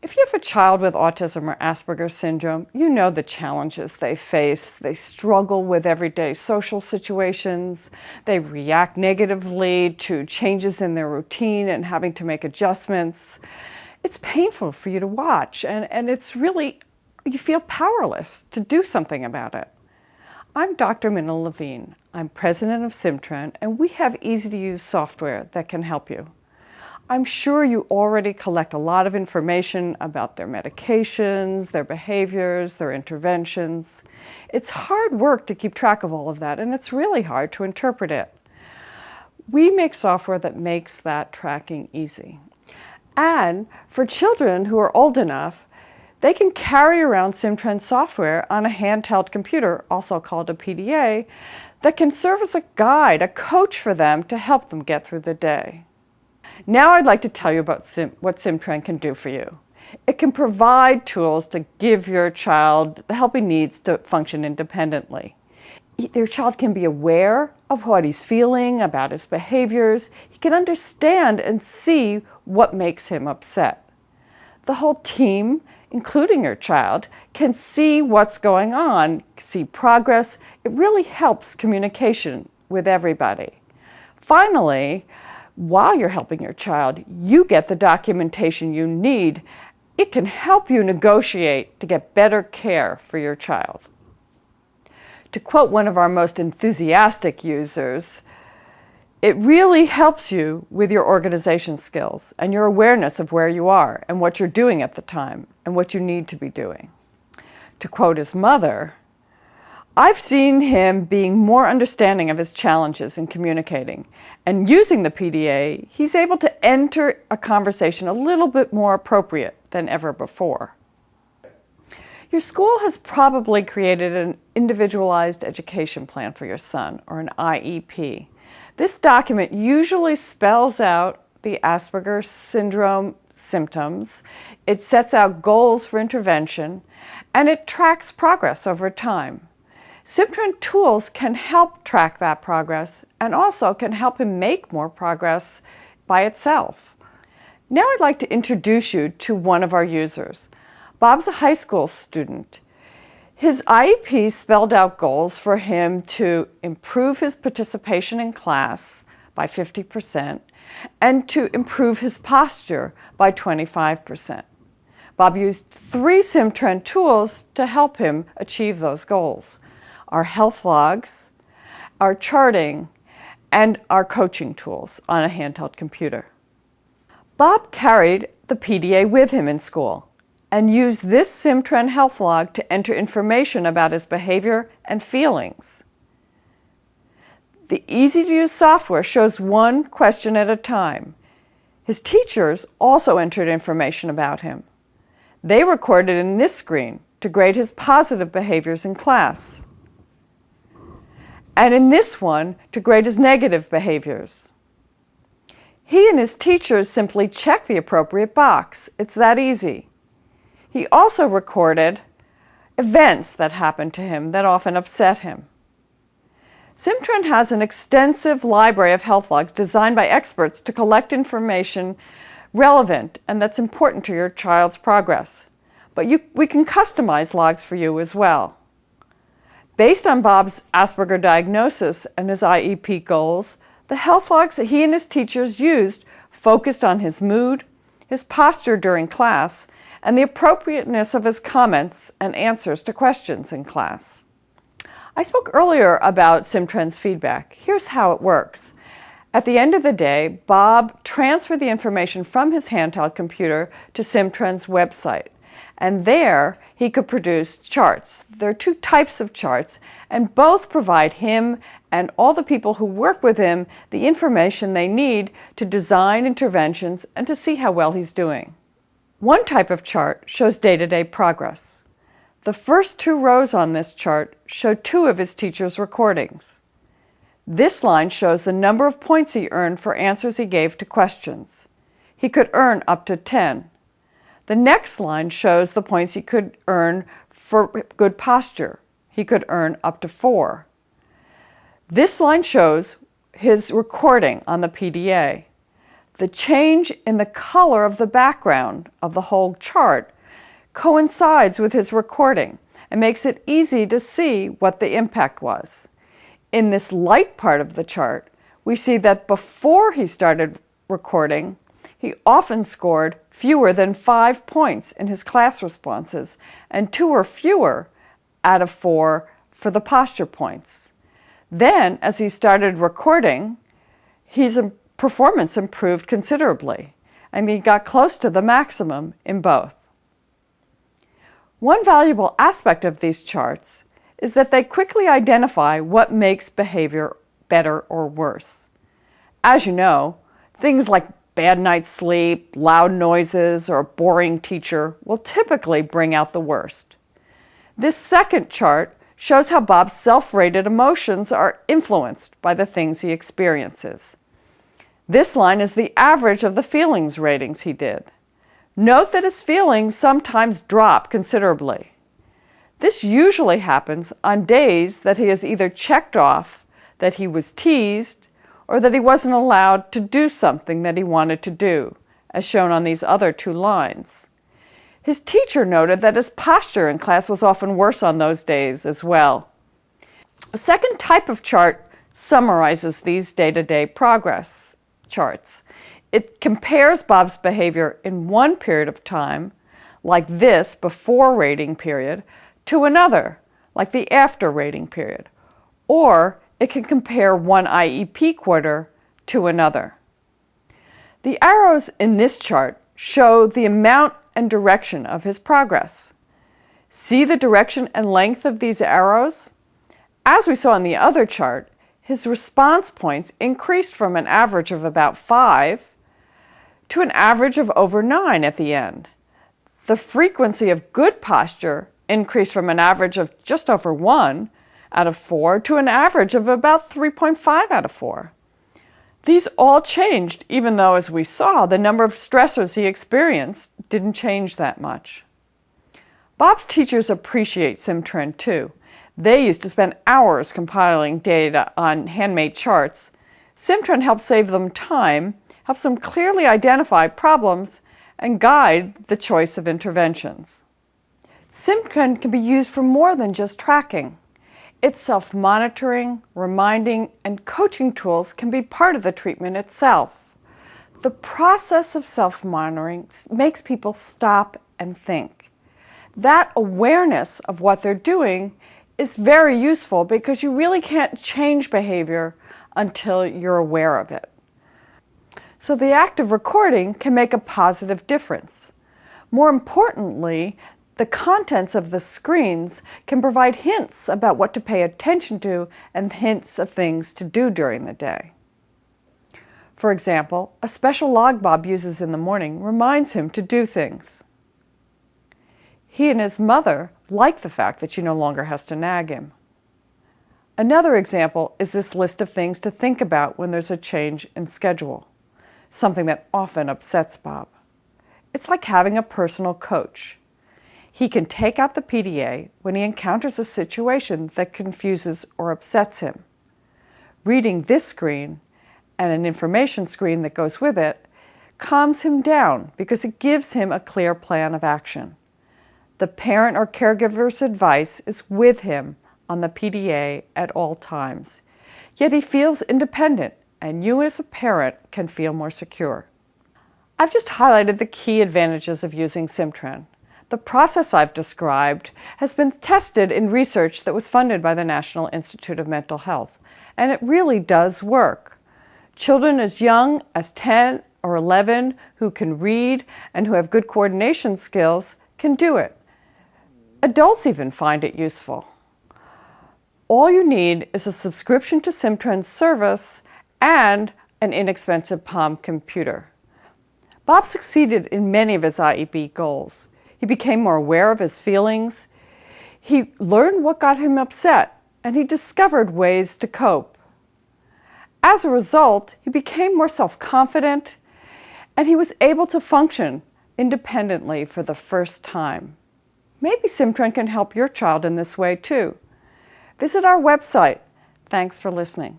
If you have a child with autism or Asperger syndrome, you know the challenges they face. They struggle with everyday social situations. They react negatively to changes in their routine and having to make adjustments. It's painful for you to watch, and it's really, you feel powerless to do something about it. I'm Dr. Minna Levine. I'm president of Simtran, and we have easy-to-use software that can help you. I'm sure you already collect a lot of information about their medications, their behaviors, their interventions. It's hard work to keep track of all of that, and it's really hard to interpret it. We make software that makes that tracking easy. And for children who are old enough, they can carry around Simtran software on a handheld computer, also called a PDA, that can serve as a guide, a coach for them to help them get through the day. Now I'd like to tell you about what Simtran can do for you. It can provide tools to give your child the help he needs to function independently. Your child can be aware of what he's feeling, about his behaviors. He can understand and see what makes him upset. The whole team, including your child, can see what's going on, see progress. It really helps communication with everybody. Finally, while you're helping your child, you get the documentation you need. It can help you negotiate to get better care for your child. To quote one of our most enthusiastic users, it really helps you with your organization skills and your awareness of where you are and what you're doing at the time and what you need to be doing. To quote his mother, I've seen him being more understanding of his challenges in communicating, and using the PDA, he's able to enter a conversation a little bit more appropriate than ever before. Your school has probably created an individualized education plan for your son, or an IEP. This document usually spells out the Asperger syndrome symptoms, it sets out goals for intervention, and it tracks progress over time. Simtran tools can help track that progress and also can help him make more progress by itself. Now I'd like to introduce you to one of our users. Bob's a high school student. His IEP spelled out goals for him to improve his participation in class by 50% and to improve his posture by 25%. Bob used 3 Simtran tools to help him achieve those goals: our health logs, our charting, and our coaching tools on a handheld computer. Bob carried the PDA with him in school and used this Simtran health log to enter information about his behavior and feelings. The easy-to-use software shows one question at a time. His teachers also entered information about him. They recorded in this screen to grade his positive behaviors in class, and in this one to grade his negative behaviors. He and his teachers simply check the appropriate box. It's that easy. He also recorded events that happened to him that often upset him. Simtran has an extensive library of health logs designed by experts to collect information relevant and that's important to your child's progress. But we can customize logs for you as well. Based on Bob's Asperger diagnosis and his IEP goals, the health logs that he and his teachers used focused on his mood, his posture during class, and the appropriateness of his comments and answers to questions in class. I spoke earlier about Simtran's feedback. Here's how it works. At the end of the day, Bob transferred the information from his handheld computer to Simtran's website. And there, he could produce charts. There are 2 types of charts, and both provide him and all the people who work with him the information they need to design interventions and to see how well he's doing. One type of chart shows day-to-day progress. The first 2 rows on this chart show 2 of his teachers' recordings. This line shows the number of points he earned for answers he gave to questions. He could earn up to 10. The next line shows the points he could earn for good posture. He could earn up to 4. This line shows his recording on the PDA. The change in the color of the background of the whole chart coincides with his recording and makes it easy to see what the impact was. In this light part of the chart, we see that before he started recording, he often scored fewer than 5 points in his class responses and 2 or fewer out of 4 for the posture points. Then, as he started recording, his performance improved considerably, and he got close to the maximum in both. One valuable aspect of these charts is that they quickly identify what makes behavior better or worse. As you know, things like bad night's sleep, loud noises, or a boring teacher will typically bring out the worst. This second chart shows how Bob's self-rated emotions are influenced by the things he experiences. This line is the average of the feelings ratings he did. Note that his feelings sometimes drop considerably. This usually happens on days that he has either checked off that he was teased or that he wasn't allowed to do something that he wanted to do, as shown on these other 2 lines. His teacher noted that his posture in class was often worse on those days as well. A second type of chart summarizes these day-to-day progress charts. It compares Bob's behavior in one period of time, like this before rating period, to another, like the after rating period, or it can compare one IEP quarter to another. The arrows in this chart show the amount and direction of his progress. See the direction and length of these arrows? As we saw in the other chart, his response points increased from an average of about 5 to an average of over 9 at the end. The frequency of good posture increased from an average of just over 1 out of 4 to an average of about 3.5 out of 4. These all changed, even though, as we saw, the number of stressors he experienced didn't change that much. Bob's teachers appreciate SimTrend too. They used to spend hours compiling data on handmade charts. SimTrend helps save them time, helps them clearly identify problems, and guide the choice of interventions. SimTrend can be used for more than just tracking. Its self-monitoring, reminding, and coaching tools can be part of the treatment itself. The process of self-monitoring makes people stop and think. That awareness of what they're doing is very useful because you really can't change behavior until you're aware of it. So the act of recording can make a positive difference. More importantly, the contents of the screens can provide hints about what to pay attention to and hints of things to do during the day. For example, a special log Bob uses in the morning reminds him to do things. He and his mother like the fact that she no longer has to nag him. Another example is this list of things to think about when there's a change in schedule, something that often upsets Bob. It's like having a personal coach. He can take out the PDA when he encounters a situation that confuses or upsets him. Reading this screen and an information screen that goes with it calms him down because it gives him a clear plan of action. The parent or caregiver's advice is with him on the PDA at all times. Yet he feels independent, and you as a parent can feel more secure. I've just highlighted the key advantages of using SimTrend. The process I've described has been tested in research that was funded by the National Institute of Mental Health, and it really does work. Children as young as 10 or 11 who can read and who have good coordination skills can do it. Adults even find it useful. All you need is a subscription to SimTrend's service and an inexpensive Palm computer. Bob succeeded in many of his IEP goals. He became more aware of his feelings. He learned what got him upset, and he discovered ways to cope. As a result, he became more self-confident, and he was able to function independently for the first time. Maybe SimTrend can help your child in this way too. Visit our website. Thanks for listening.